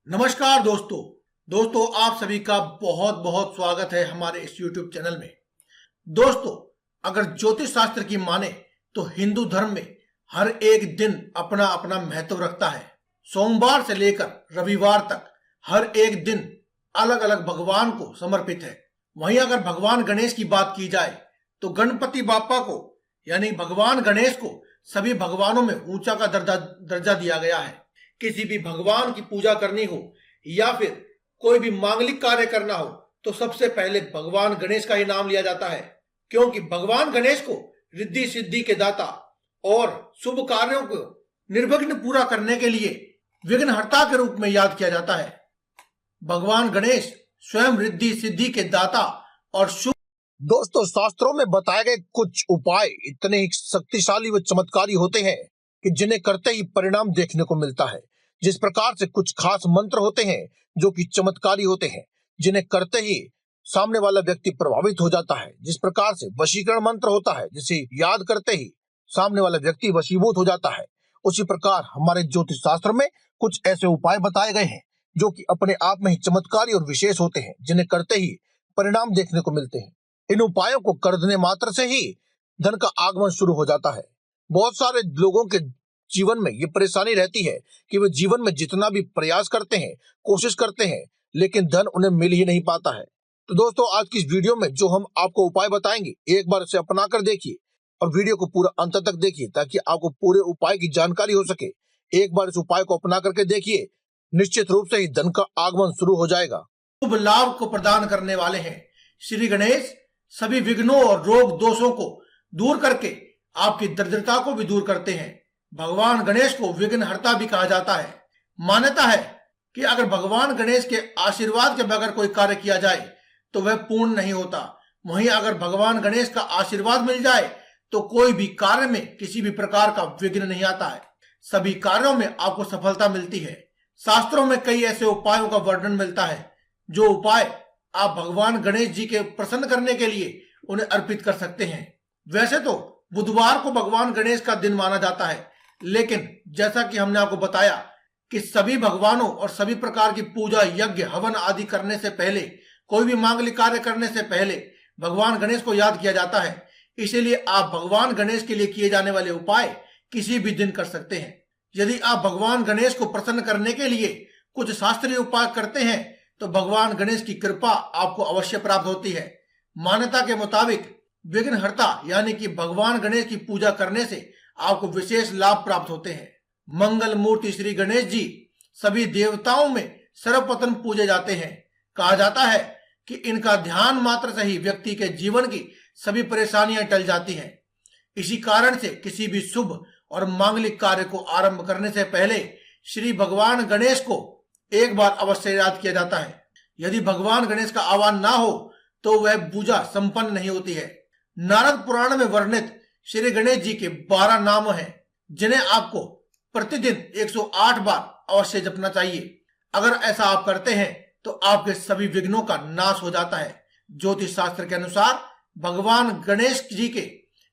नमस्कार दोस्तों आप सभी का बहुत बहुत स्वागत है हमारे इस YouTube चैनल में। दोस्तों, अगर ज्योतिष शास्त्र की माने तो हिंदू धर्म में हर एक दिन अपना अपना महत्व रखता है। सोमवार से लेकर रविवार तक हर एक दिन अलग अलग भगवान को समर्पित है। वहीं अगर भगवान गणेश की बात की जाए तो गणपति बाप्पा को यानी भगवान गणेश को सभी भगवानों में ऊंचा का दर्जा दिया गया है। किसी भी भगवान की पूजा करनी हो या फिर कोई भी मांगलिक कार्य करना हो तो सबसे पहले भगवान गणेश का ही नाम लिया जाता है, क्योंकि भगवान गणेश को रिद्धि सिद्धि के दाता और शुभ कार्यों को निर्विघ्न पूरा करने के लिए विघ्नहर्ता के रूप में याद किया जाता है। भगवान गणेश स्वयं रिद्धि सिद्धि के दाता और शुभ। दोस्तों, शास्त्रों में बताए गए कुछ उपाय इतने ही शक्तिशाली व चमत्कारी होते हैं कि जिन्हें करते ही परिणाम देखने को मिलता है। जिस प्रकार से कुछ खास मंत्र होते हैं जो कि चमत्कारी होते हैं, जिन्हें करते ही सामने वाला व्यक्ति प्रभावित हो जाता है। जिस प्रकार से वशीकरण मंत्र होता है जिसे याद करते ही सामने वाला व्यक्ति वशीभूत हो जाता है, उसी प्रकार हमारे ज्योतिष शास्त्र में कुछ ऐसे उपाय बताए गए हैं जो कि अपने आप में ही चमत्कारी और विशेष होते हैं, जिन्हें करते ही परिणाम देखने को मिलते हैं। इन उपायों को करने मात्र से ही धन का आगमन शुरू हो जाता है। बहुत सारे लोगों के जीवन में ये परेशानी रहती है कि वे जीवन में जितना भी प्रयास करते हैं, कोशिश करते हैं, लेकिन धन उन्हें मिल ही नहीं पाता है। तो दोस्तों, आज की इस वीडियो में जो हम आपको उपाय बताएंगे, एक बार इसे अपना कर देखिए और वीडियो को पूरा अंत तक देखिए ताकि आपको पूरे उपाय की जानकारी हो सके। एक बार इस उपाय को अपना करके देखिए, निश्चित रूप से ही धन का आगमन शुरू हो जाएगा। शुभ लाभ को प्रदान करने वाले हैं श्री गणेश। सभी विघ्नों और रोग दोषों को दूर करके आपकी दरिद्रता को भी दूर करते हैं। भगवान गणेश को विघ्नहर्ता भी कहा जाता है। मान्यता है कि अगर भगवान गणेश के आशीर्वाद के बगैर कोई कार्य किया जाए तो वह पूर्ण नहीं होता। वहीं अगर भगवान गणेश का आशीर्वाद मिल जाए तो कोई भी कार्य में किसी भी प्रकार का विघ्न नहीं आता है। सभी कार्यों में आपको सफलता मिलती है। शास्त्रों में कई ऐसे उपायों का वर्णन मिलता है जो उपाय आप भगवान गणेश जी के प्रसन्न करने के लिए उन्हें अर्पित कर सकते हैं। वैसे तो बुधवार को भगवान गणेश का दिन माना जाता है, लेकिन जैसा कि हमने आपको बताया कि सभी भगवानों और सभी प्रकार की पूजा, यज्ञ, हवन आदि करने से पहले, कोई भी मांगलिक कार्य करने से पहले भगवान गणेश को याद किया जाता है। इसीलिए आप भगवान गणेश के लिए किए जाने वाले उपाय किसी भी दिन कर सकते हैं। यदि आप भगवान गणेश को प्रसन्न करने के लिए कुछ शास्त्रीय उपाय करते हैं तो भगवान गणेश की कृपा आपको अवश्य प्राप्त होती है। मान्यता के मुताबिक विघ्नहर्ता यानी कि भगवान गणेश की पूजा करने से आपको विशेष लाभ प्राप्त होते हैं। मंगल मूर्ति श्री गणेश जी सभी देवताओं में सर्वप्रथम पूजे जाते हैं। कहा जाता है कि इनका ध्यान मात्र से ही व्यक्ति के जीवन की सभी परेशानियां टल जाती हैं। इसी कारण से किसी भी शुभ और मांगलिक कार्य को आरंभ करने से पहले श्री भगवान गणेश को एक बार अवश्य याद किया जाता है। यदि भगवान गणेश का आह्वान ना हो तो वह पूजा संपन्न नहीं होती है। नारद पुराण में वर्णित श्री गणेश जी के 12 नाम हैं जिन्हें आपको प्रतिदिन 108 बार अवश्य जपना चाहिए। अगर ऐसा आप करते हैं तो आपके सभी विघ्नों का नाश हो जाता है। ज्योतिष शास्त्र के अनुसार भगवान गणेश जी के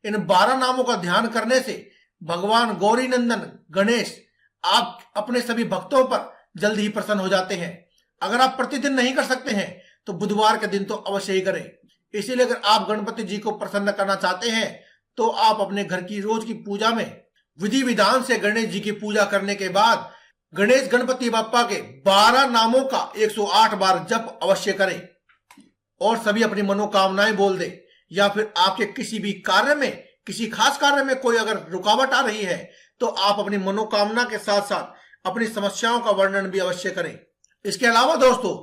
इन 12 नामों का ध्यान करने से भगवान गौरी नंदन गणेश आप अपने सभी भक्तों पर जल्द ही प्रसन्न हो जाते हैं। अगर आप प्रतिदिन नहीं कर सकते हैं तो बुधवार के दिन तो अवश्य ही करें। इसीलिए अगर आप गणपति जी को प्रसन्न करना चाहते हैं तो आप अपने घर की रोज की पूजा में विधि विधान से गणेश जी की पूजा करने के बाद गणेश गणपति बाप्पा के 12 नामों का 108 बार जप अवश्य करें और सभी अपनी मनोकामनाएं बोल दें। या फिर आपके किसी भी कार्य में, किसी खास कार्य में कोई अगर रुकावट आ रही है तो आप अपनी मनोकामना के साथ साथ अपनी समस्याओं का वर्णन भी अवश्य करें। इसके अलावा दोस्तों,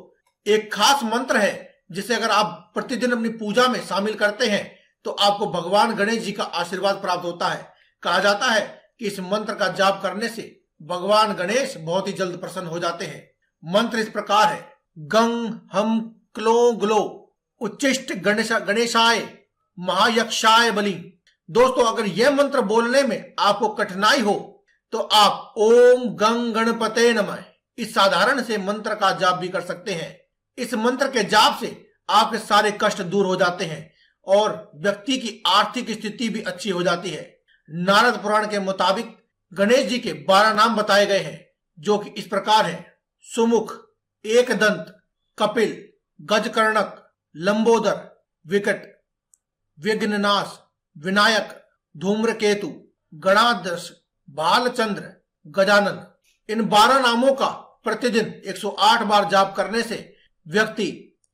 एक खास मंत्र है जिसे अगर आप प्रतिदिन अपनी पूजा में शामिल करते हैं तो आपको भगवान गणेश जी का आशीर्वाद प्राप्त होता है। कहा जाता है कि इस मंत्र का जाप करने से भगवान गणेश बहुत ही जल्द प्रसन्न हो जाते हैं। मंत्र इस प्रकार है: गंग हम क्लो ग्लो उच्चिष्ट गणेशाय महायक्षाय बलि। दोस्तों, अगर यह मंत्र बोलने में आपको कठिनाई हो तो आप ओम गंग गणपते नमः इस साधारण से मंत्र का जाप भी कर सकते हैं। इस मंत्र के जाप से आपके सारे कष्ट दूर हो जाते हैं और व्यक्ति की आर्थिक स्थिति भी अच्छी हो जाती है। नारद पुराण के मुताबिक गणेश जी के 12 नाम बताए गए हैं जो कि इस प्रकार हैं: सुमुख, एकदंत, कपिल, गजकर्णक, लंबोदर, विकट, विघ्ननाश, विनायक, धूम्रकेतु, गणाध्यक्ष, बालचंद्र, गजानन। इन 12 नामों का प्रतिदिन 108 बार जाप करने से व्यक्ति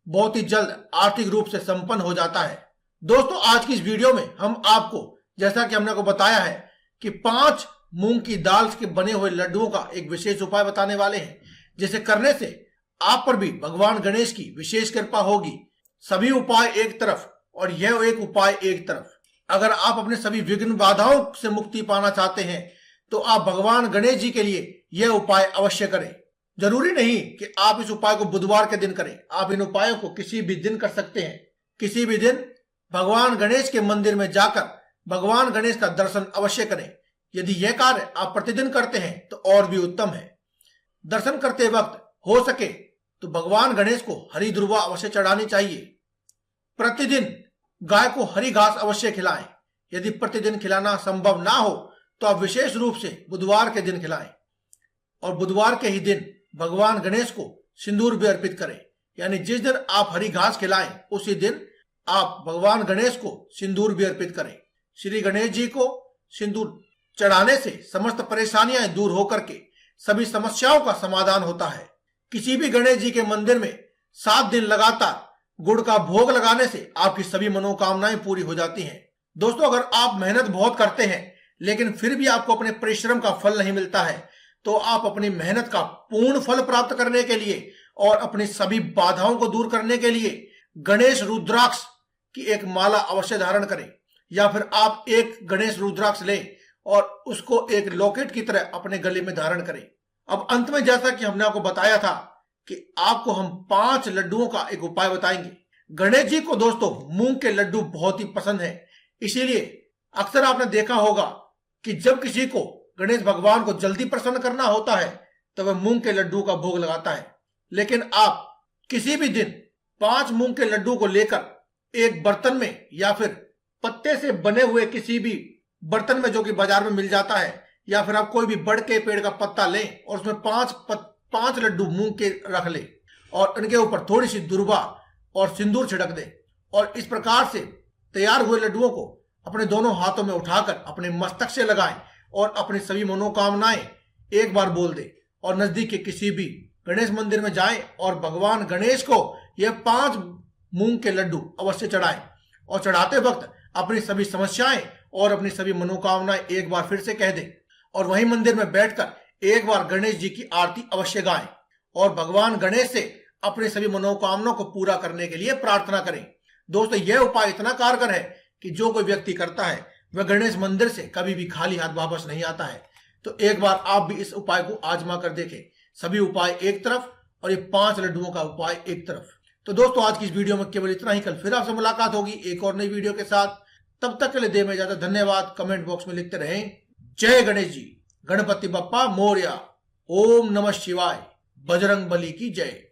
बहुत ही जल्द आर्थिक रूप से संपन्न हो जाता है। दोस्तों, आज की इस वीडियो में हम आपको, जैसा कि हमने आपको बताया है कि 5 मूंग की दाल के बने हुए लड्डुओं का एक विशेष उपाय बताने वाले हैं, जिसे करने से आप पर भी भगवान गणेश की विशेष कृपा होगी। सभी उपाय एक तरफ और यह एक उपाय एक तरफ। अगर आप अपने सभी विघ्न बाधाओं से मुक्ति पाना चाहते हैं तो आप भगवान गणेश जी के लिए यह उपाय अवश्य करें। जरूरी नहीं कि आप इस उपाय को बुधवार के दिन करें, आप इन उपायों को किसी भी दिन कर सकते हैं। किसी भी दिन भगवान गणेश के मंदिर में जाकर भगवान गणेश का दर्शन अवश्य करें। यदि यह कार्य आप प्रतिदिन करते हैं तो और भी उत्तम है। दर्शन करते वक्त हो सके तो भगवान गणेश को हरी दुर्वा अवश्य चढ़ानी चाहिए। प्रतिदिन गाय को हरी घास अवश्य खिलाएं। यदि प्रतिदिन खिलाना संभव ना हो तो आप विशेष रूप से बुधवार के दिन खिलाएं और बुधवार के ही दिन भगवान गणेश को सिंदूर भी अर्पित करें। यानी जिस दिन आप हरी घास खिलाएं उसी दिन आप भगवान गणेश को सिंदूर भी अर्पित करें। श्री गणेश जी को सिंदूर चढ़ाने से समस्त परेशानियां दूर होकर के सभी समस्याओं का समाधान होता है। किसी भी गणेश जी के मंदिर में 7 दिन लगातार गुड़ का भोग लगाने से आपकी सभी मनोकामनाएं पूरी हो जाती हैं। दोस्तों, अगर आप मेहनत बहुत करते हैं लेकिन फिर भी आपको अपने परिश्रम का फल नहीं मिलता है तो आप अपनी मेहनत का पूर्ण फल प्राप्त करने के लिए और अपनी सभी बाधाओं को दूर करने के लिए गणेश रुद्राक्ष की एक माला अवश्य धारण करें, या फिर आप एक गणेश रुद्राक्ष लें और उसको एक लॉकेट की तरह अपने गले में धारण करें। अब अंत में, जैसा कि हमने आपको बताया था कि आपको हम 5 लड्डुओं का एक उपाय बताएंगे। गणेश जी को दोस्तों मूंग के लड्डू बहुत ही पसंद है, इसीलिए अक्सर आपने देखा होगा कि जब किसी को गणेश भगवान को जल्दी प्रसन्न करना होता है तो वह मूंग के लड्डू का भोग लगाता है। लेकिन आप किसी भी दिन 5 मूंग के लड्डू को लेकर एक बर्तन में या फिर पत्ते से बने हुए किसी भी बर्तन में जो कि बाजार में मिल जाता है, या फिर आप कोई भी बड़ के पेड़ का पत्ता लें और उसमें 5 लड्डू मूंग के रख लें और उनके ऊपर थोड़ी सी दुर्वा और सिंदूर छिड़क दें और इस प्रकार से तैयार हुए लड्डुओं को अपने दोनों हाथों में उठाकर अपने मस्तक से लगाएं और अपनी सभी मनोकामनाएं एक बार बोल दें और नजदीक के किसी भी गणेश मंदिर में जाएं और भगवान गणेश को यह 5 मूंग के लड्डू अवश्य चढ़ाएं और चढ़ाते वक्त अपनी सभी समस्याएं और अपनी सभी मनोकामनाएं एक बार फिर से कह दें और वहीं मंदिर में बैठकर एक बार गणेश जी की आरती अवश्य गाएं और भगवान गणेश से अपनी सभी मनोकामनाओं को पूरा करने के लिए प्रार्थना करें। दोस्तों, यह उपाय इतना कारगर है कि जो कोई व्यक्ति करता है वह गणेश मंदिर से कभी भी खाली हाथ वापस नहीं आता है। तो एक बार आप भी इस उपाय को आजमा कर देखें। सभी उपाय एक तरफ और ये 5 लड्डुओं का उपाय एक तरफ। तो दोस्तों, आज की इस वीडियो में केवल इतना ही। कल फिर आपसे मुलाकात होगी एक और नई वीडियो के साथ। तब तक के लिए दे में इजाजत। धन्यवाद। कमेंट बॉक्स में लिखते रहें जय गणेश जी, गणपति बप्पा मोरया, ओम नमः शिवाय, बजरंग बली की जय।